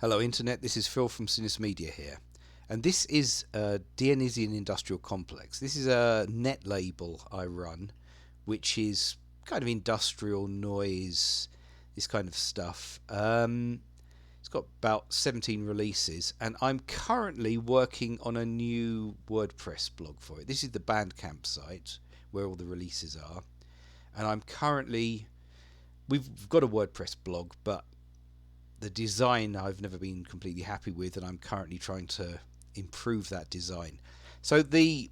Hello Internet, this is Phil from Sinus Media here. And this is Dionysian Industrial Complex. This is a net label I run, which is kind of industrial noise, this kind of stuff. It's got about 17 releases, and I'm currently working on a new WordPress blog for it. This is the BandCamp site where all the releases are. And we've got a WordPress blog, but the design I've never been completely happy with, and I'm currently trying to improve that design. So the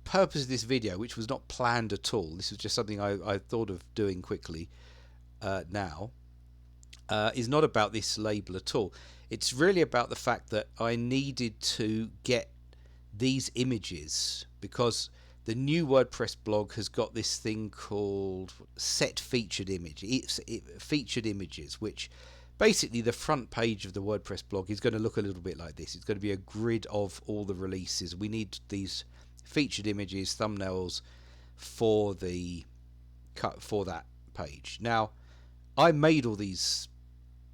purpose of this video, which was not planned at all, this was just something I thought of doing quickly now, is not about this label at all. It's really about the fact that I needed to get these images because the new WordPress blog has got this thing called set featured image. It's featured images, which basically the front page of the WordPress blog is going to look a little bit like this. It's going to be a grid of all the releases. We need these featured images, thumbnails for that page. Now, I made all these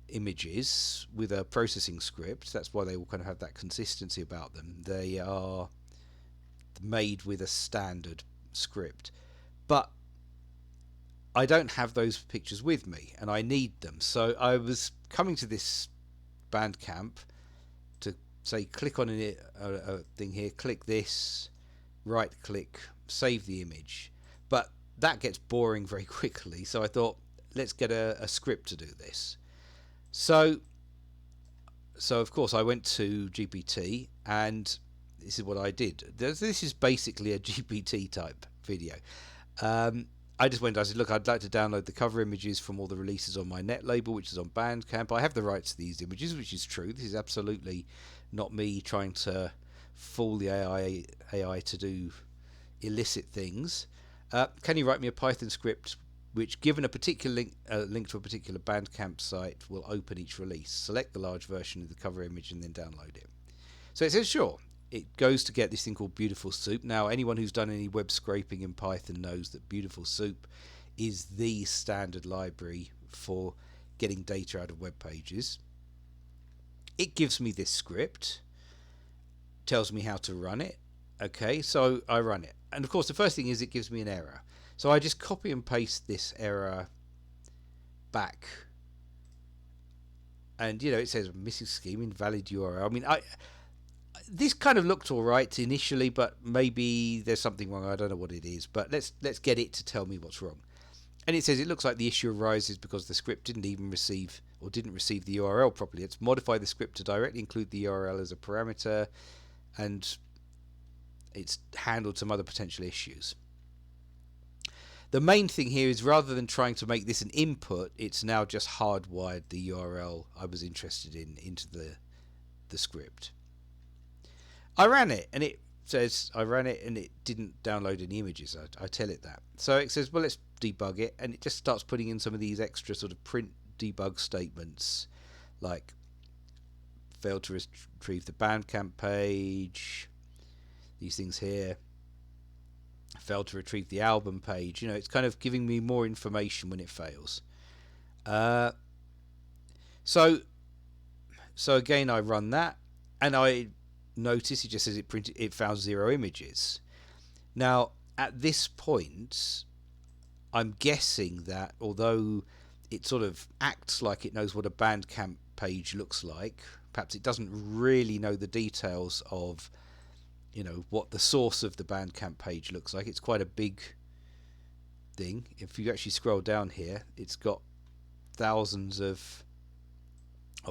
images with a processing script. That's why they all kind of have that consistency about them. They are made with a standard script, but I don't have those pictures with me, and I need them. So I was coming to this BandCamp to say, click on a thing here, click this, right click, save the image. But that gets boring very quickly, so I thought, let's get a script to do this. So of course I went to GPT, and this is what I did. This is basically a GPT type video. I said, look, I'd like to download the cover images from all the releases on my net label, which is on BandCamp. I have the rights to these images, which is true. This is absolutely not me trying to fool the AI to do illicit things. Can you write me a Python script which, given a particular link to a particular BandCamp site, will open each release? Select the large version of the cover image and then download it. So it says, sure. It goes to get this thing called Beautiful Soup. Now, anyone who's done any web scraping in Python knows that Beautiful Soup is the standard library for getting data out of web pages. It gives me this script, tells me how to run it. Okay, so I run it. And of course, the first thing is it gives me an error. So I just copy and paste this error back. And, it says missing scheme, invalid URL. I mean, this kind of looked all right initially, but maybe there's something wrong. I don't know what it is, but let's get it to tell me what's wrong. And it says it looks like the issue arises because the script didn't receive the URL properly. It's modify the script to directly include the URL as a parameter, and it's handled some other potential issues. The main thing here is, rather than trying to make this an input, it's now just hardwired the URL I was interested in into the script. I ran it, and it says I ran it, and it didn't download any images. I tell it that. So it says, well, let's debug it, and it just starts putting in some of these extra sort of print debug statements, like failed to retrieve the BandCamp page, these things here, failed to retrieve the album page. It's kind of giving me more information when it fails. So again, I run that, and I notice it just says it found 0 images. Now, at this point, I'm guessing that although it sort of acts like it knows what a BandCamp page looks like, perhaps it doesn't really know the details of what the source of the BandCamp page looks like. It's quite a big thing. If you actually scroll down here, it's got thousands of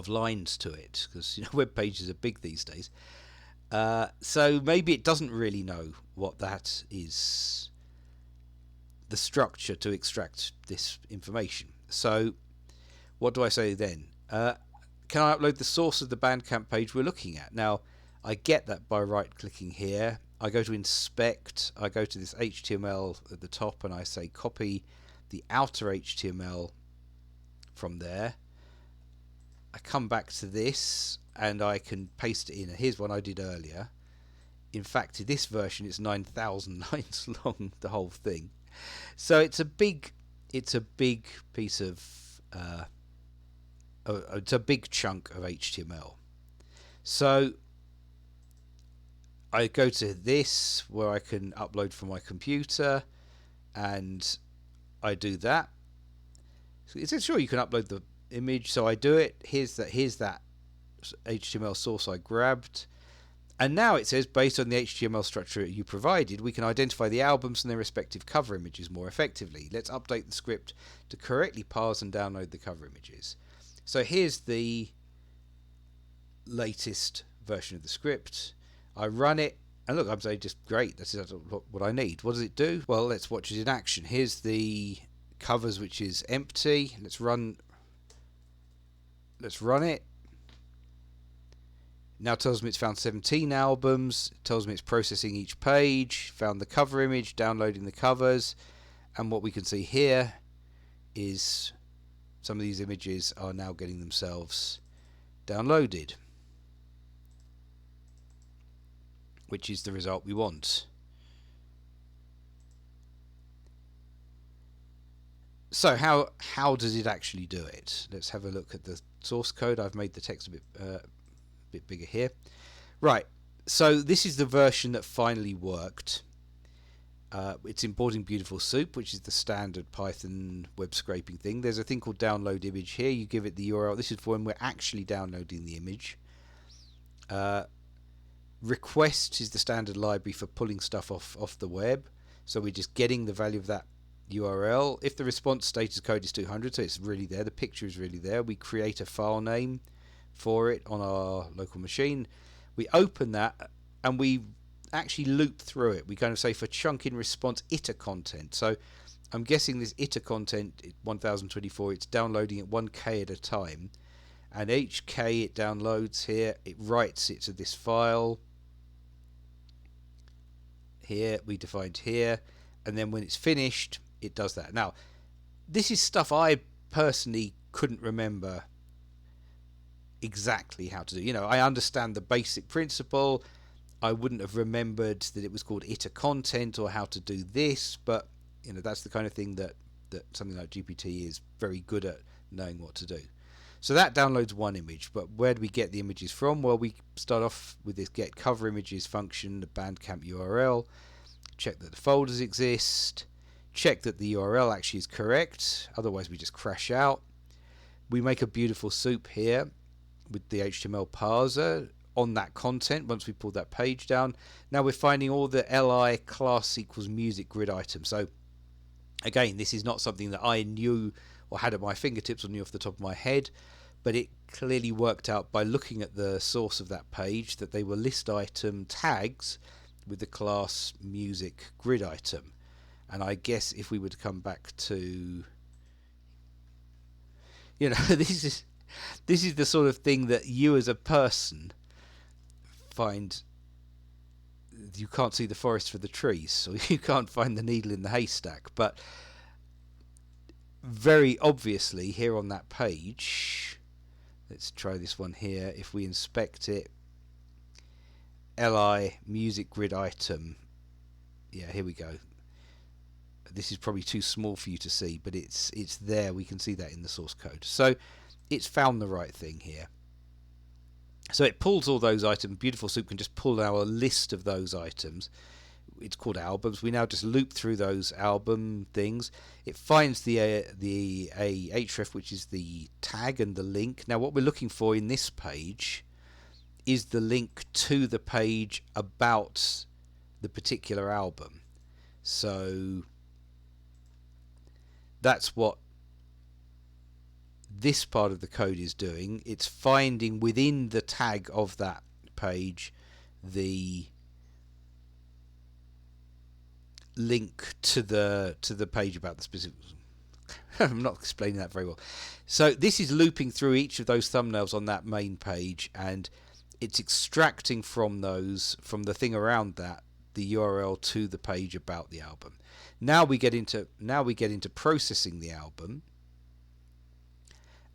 lines to it, because web pages are big these days. So maybe it doesn't really know what that is, the structure to extract this information. So what do I say then? Can I upload the source of the BandCamp page we're looking at? Now, I get that by right-clicking here. I go to inspect. I go to this HTML at the top, and I say copy the outer HTML from there. I come back to this, and I can paste it in. Here's one I did earlier. In fact, in this version, it's 9,000 lines long, the whole thing. So it's a big piece of it's a big chunk of HTML. So I go to this where I can upload from my computer, and I do that. So it says sure you can upload the image, so I do it. Here's that HTML source I grabbed. And now it says, based on the HTML structure you provided, we can identify the albums and their respective cover images more effectively. Let's update the script to correctly parse and download the cover images. So here's the latest version of the script. I run it, and look, I'm saying just great. This is what I need. What does it do? Well, let's watch it in action. Here's the covers, which is empty. Let's run it. Now it tells me it's found 17 albums. It tells me it's processing each page, found the cover image, downloading the covers, and what we can see here is some of these images are now getting themselves downloaded, which is the result we want. So how does it actually do it? Let's have a look at the source code. I've made the text a bit bigger here. Right, so this is the version that finally worked. It's importing Beautiful Soup, which is the standard Python web scraping thing. There's a thing called download image here. You give it the URL. This is for when we're actually downloading the image. Request is the standard library for pulling stuff off the web. So we're just getting the value of that URL. If the response status code is 200, so it's really there, the picture is really there, we create a file name for it on our local machine. We open that and we actually loop through it. We kind of say for chunk in response iter content. So I'm guessing this iter content 1024, it's downloading it 1K at a time, and each K it downloads here, it writes it to this file here we defined here, and then when it's finished it does that. Now this is stuff I personally couldn't remember exactly how to do. You know, I understand the basic principle. I wouldn't have remembered that it was called iter content or how to do this, but you know, that's the kind of thing that something like GPT is very good at knowing what to do. So that downloads one image, but where do we get the images from? Well, we start off with this get cover images function, the BandCamp URL, check that the folders exist, check that the URL actually is correct, otherwise we just crash out. We make a Beautiful Soup here with the HTML parser on that content once we pull that page down. Now we're finding all the li class equals music grid items. So again, this is not something that I knew or had at my fingertips or knew off the top of my head, but it clearly worked out by looking at the source of that page that they were list item tags with the class music grid item. And I guess if we were to come back to, you know, this is the sort of thing that you as a person find you can't see the forest for the trees, or you can't find the needle in the haystack. But very obviously here on that page, let's try this one here. If we inspect it, li music grid item, yeah, here we go. This is probably too small for you to see, but it's there. We can see that in the source code. So it's found the right thing here. So it pulls all those items. Beautiful Soup can just pull our list of those items. It's called albums. We now just loop through those album things. It finds the href, which is the tag and the link. Now what we're looking for in this page is the link to the page about the particular album. So that's what this part of the code is doing. It's finding within the tag of that page the link to the page about the specific. I'm not explaining that very well. So this is looping through each of those thumbnails on that main page, and it's extracting from the thing around that the URL to the page about the album. Now we get into processing the album,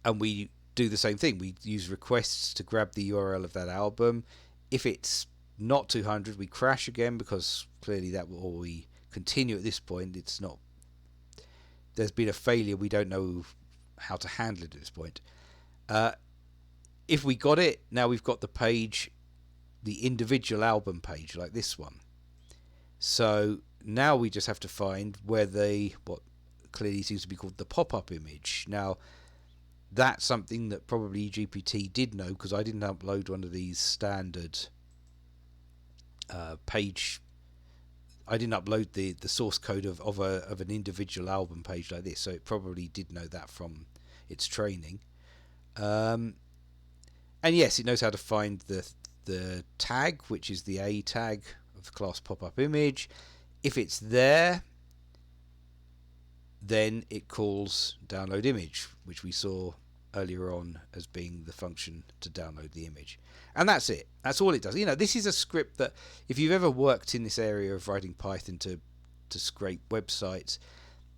and we do the same thing. We use requests to grab the URL of that album. If it's not 200, we crash again, because clearly that will, or we continue at this point. It's not. There's been a failure. We don't know how to handle it at this point. If we got it, now we've got the page, the individual album page like this one. So now we just have to find where what clearly seems to be called the pop-up image. Now that's something that probably GPT did know, because I didn't upload one of these standard page. I didn't upload the source code of an individual album page like this, so it probably did know that from its training. And yes, it knows how to find the tag, which is the A tag of the class pop-up image. If it's there, then it calls download image, which we saw earlier on as being the function to download the image. And that's it. That's all it does. This is a script that, if you've ever worked in this area of writing Python to scrape websites,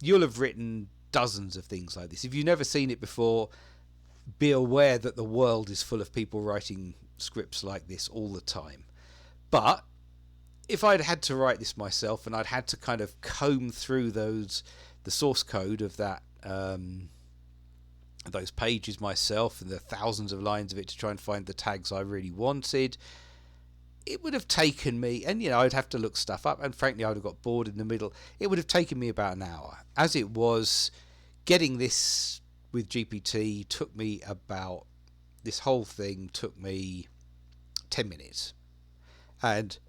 you'll have written dozens of things like this. If you've never seen it before, be aware that the world is full of people writing scripts like this all the time. But if I'd had to write this myself, and I'd had to kind of comb through the source code of that those pages myself, and the thousands of lines of it to try and find the tags I really wanted, it would have taken me, and I'd have to look stuff up, and frankly I would have got bored in the middle. It would have taken me about an hour. As it was, getting this with GPT took me about, this whole thing took me 10 minutes. And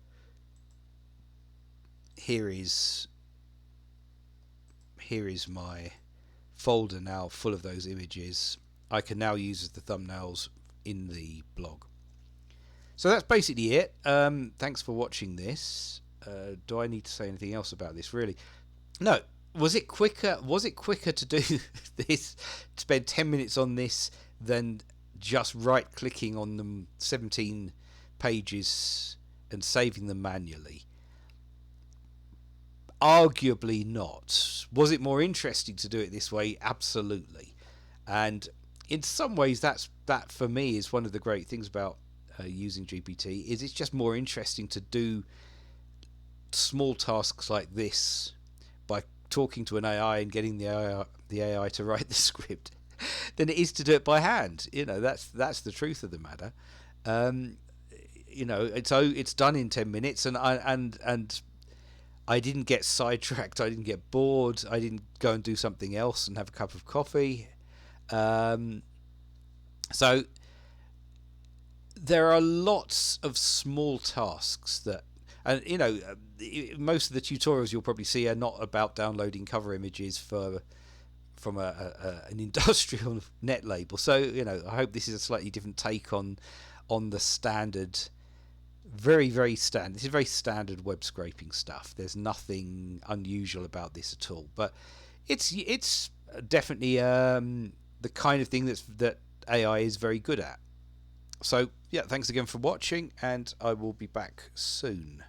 here is my folder now full of those images. I can now use as the thumbnails in the blog. So that's basically it. Thanks for watching this. Do I need to say anything else about this, really? No. Was it quicker to do this, to spend 10 minutes on this, than just right clicking on them 17 pages and saving them manually? Arguably not. Was it more interesting to do it this way? Absolutely. And in some ways, that for me is one of the great things about using GPT, is it's just more interesting to do small tasks like this by talking to an AI and getting the AI to write the script than it is to do it by hand. That's the truth of the matter. It's done in 10 minutes, and I didn't get sidetracked. I didn't get bored. I didn't go and do something else and have a cup of coffee. So there are lots of small tasks that, and most of the tutorials you'll probably see are not about downloading cover images from an industrial netlabel. So I hope this is a slightly different take on the standard. Very, very standard. This is very standard web scraping stuff. There's nothing unusual about this at all. But it's definitely the kind of thing that AI is very good at. So yeah, thanks again for watching, and I will be back soon.